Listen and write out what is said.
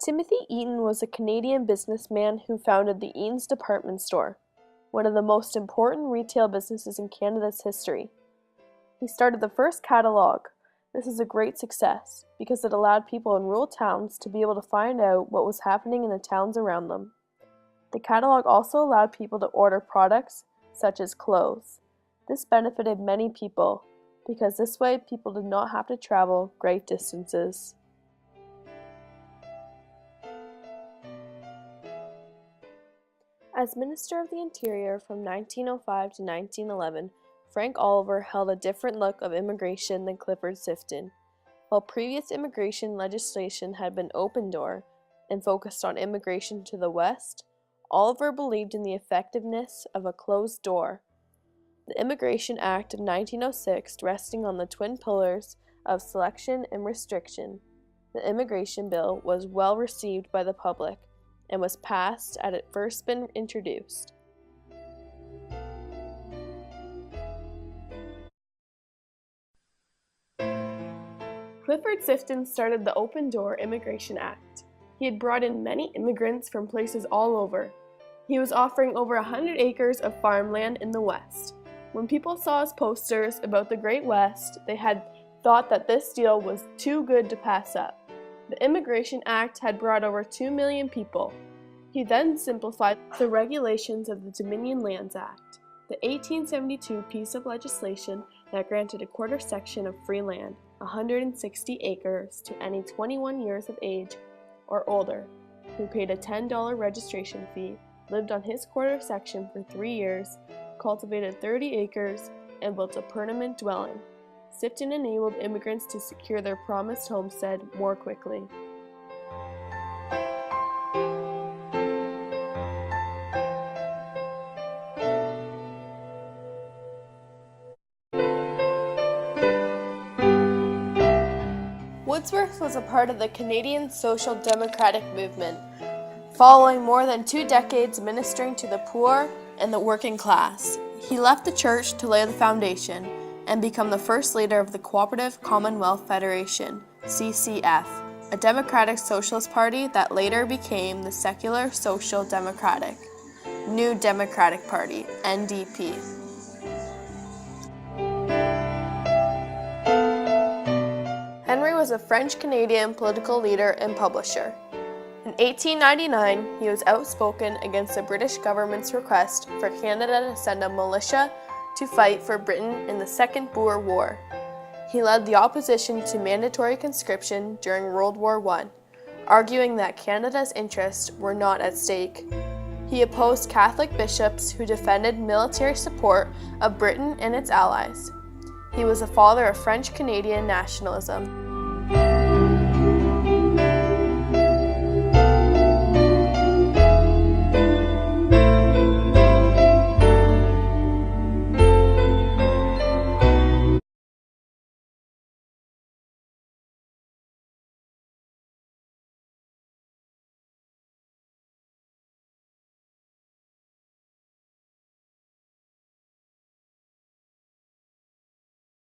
Timothy Eaton was a Canadian businessman who founded the Eaton's Department Store, one of the most important retail businesses in Canada's history. He started the first catalog. This is a great success because it allowed people in rural towns to be able to find out what was happening in the towns around them. The catalog also allowed people to order products such as clothes. This benefited many people because this way people did not have to travel great distances. As Minister of the Interior from 1905 to 1911, Frank Oliver held a different look of immigration than Clifford Sifton. While previous immigration legislation had been open door and focused on immigration to the West, Oliver believed in the effectiveness of a closed door. The Immigration Act of 1906, resting on the twin pillars of selection and restriction, the immigration bill was well received by the public and was passed as it first been introduced. Clifford Sifton started the Open Door Immigration Act. He had brought in many immigrants from places all over. He was offering over 100 acres of farmland in the West. When people saw his posters about the Great West, they had thought that this deal was too good to pass up. The Immigration Act had brought over 2 million people. He then simplified the regulations of the Dominion Lands Act, the 1872 piece of legislation that granted a quarter section of free land, 160 acres, to any 21 years of age or older, who paid a $10 registration fee, lived on his quarter section for 3 years, cultivated 30 acres, and built a permanent dwelling. Sifton enabled immigrants to secure their promised homestead more quickly. Wordsworth was a part of the Canadian Social Democratic movement, following more than 2 decades ministering to the poor and the working class. He left the church to lay the foundation and become the first leader of the Cooperative Commonwealth Federation, CCF, a democratic socialist party that later became the Secular Social Democratic, New Democratic Party, NDP. Henry was a French-Canadian political leader and publisher. In 1899, he was outspoken against the British government's request for Canada to send a militia to fight for Britain in the Second Boer War. He led the opposition to mandatory conscription during World War I, arguing that Canada's interests were not at stake. He opposed Catholic bishops who defended military support of Britain and its allies. He was a father of French-Canadian nationalism.